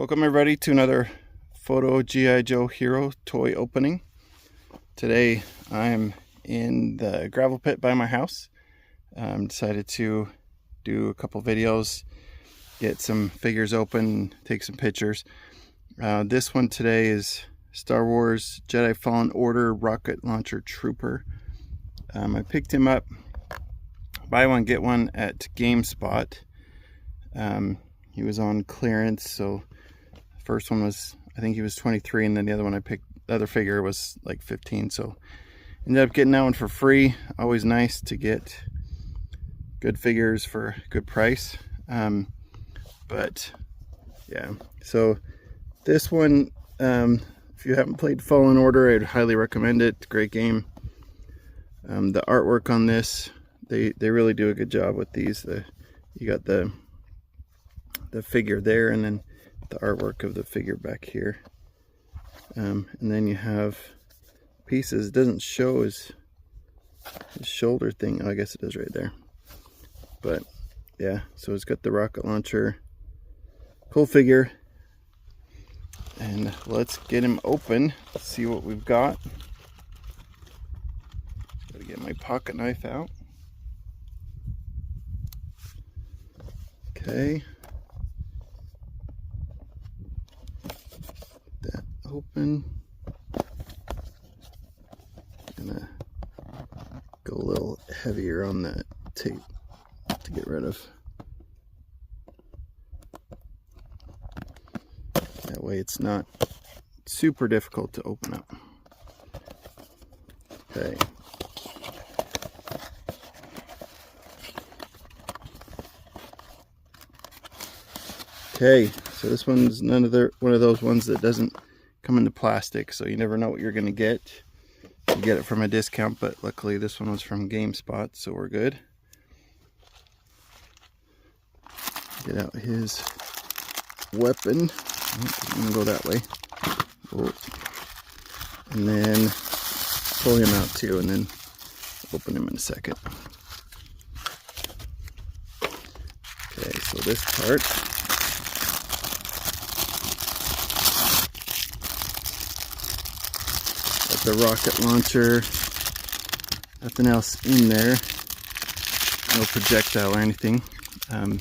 Welcome everybody to another PhotoGIJoeHero toy opening. Today I'm in the gravel pit by my house. Decided to do a couple videos, get some figures open, take some pictures. This one today is Star Wars Jedi Fallen Order rocket launcher trooper. I picked him up, buy one get one at GameSpot. He was on clearance, so the first one was, I think he was 23, and then the other one I picked, the other figure was like 15, so ended up getting that one for free. Always nice to get good figures for a good price. But yeah, so this one, if you haven't played Fallen Order, I'd highly recommend it. It's a great game. The artwork on this, they really do a good job with these. You got the figure there, and then the artwork of the figure back here, and then you have pieces. It doesn't show his shoulder thing. Oh, I guess it is right there. But yeah, so it's got the rocket launcher. Cool figure. And let's get him open. Let's see what we've got. Gotta get my pocket knife out. Okay. That open. Gonna go a little heavier on that tape to get rid of. That way it's not super difficult to open up. Okay. Okay, so this one's one of those ones that doesn't come into plastic, so you never know what you're gonna get. You get it from a discount, but luckily this one was from GameSpot, so we're good. Get out his weapon. I'm gonna go that way. Oh. And then pull him out too, and then open him in a second. Okay, so this part. Got the rocket launcher. Nothing else in there. No projectile or anything. But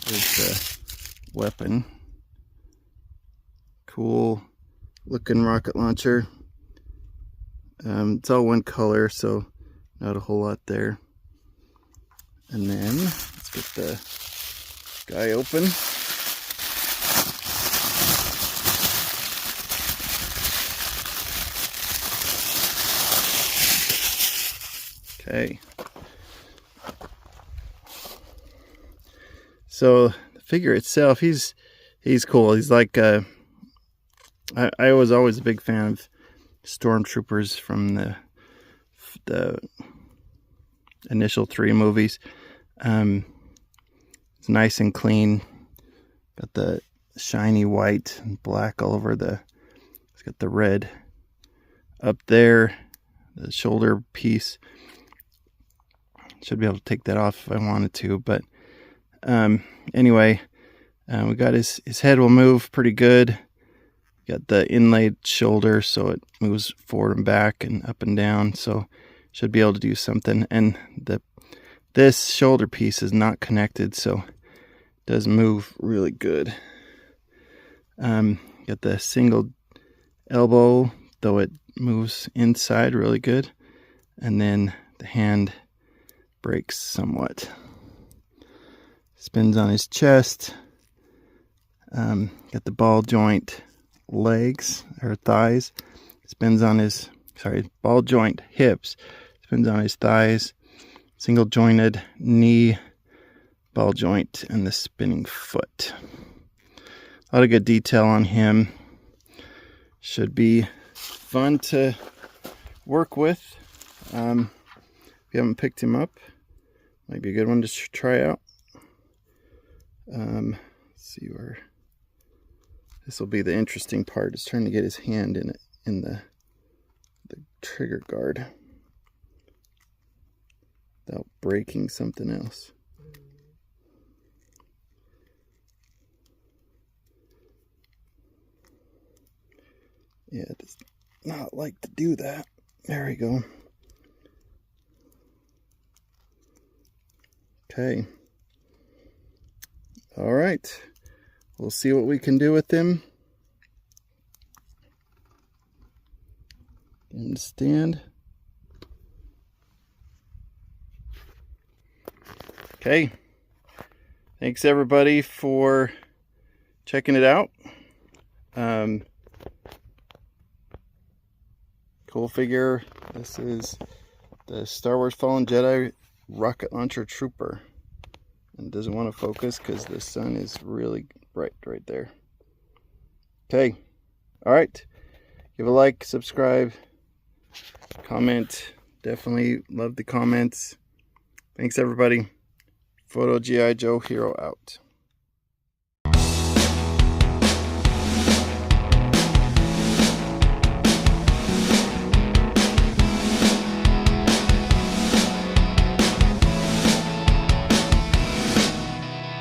there's the weapon. Cool looking rocket launcher. It's all one color, so not a whole lot there. And then let's get the guy open. Okay. So the figure itself, he's cool. He's like I was always a big fan of stormtroopers from the initial 3 movies. It's nice and clean. Got the shiny white and black all over it's got the red up there, the shoulder piece. Should be able to take that off if I wanted to, but anyway, we got his head will move pretty good. Got the inlaid shoulder, so it moves forward and back and up and down, so should be able to do something. And this shoulder piece is not connected, so it does move really good. Got the single elbow, though it moves inside really good, and then the hand breaks somewhat. Spins on his chest. Got the ball joint legs or thighs. Spins on his, ball joint hips. Spins on his thighs. Single jointed knee, ball joint, and the spinning foot. A lot of good detail on him. Should be fun to work with. If you haven't picked him up, might be a good one to try out. Let's see where this will be. The interesting part is trying to get his hand in the trigger guard without breaking something else. Yeah, it does not like to do that. There we go. Okay. All right. We'll see what we can do with him. Get him to stand. Okay. Thanks everybody for checking it out. Cool figure. This is the Star Wars Fallen Jedi rocket launcher trooper. And doesn't want to focus because the sun is really bright right there. Okay. All right. Give a like, subscribe, comment. Definitely love the comments. Thanks everybody. PhotoGIJoeHero out.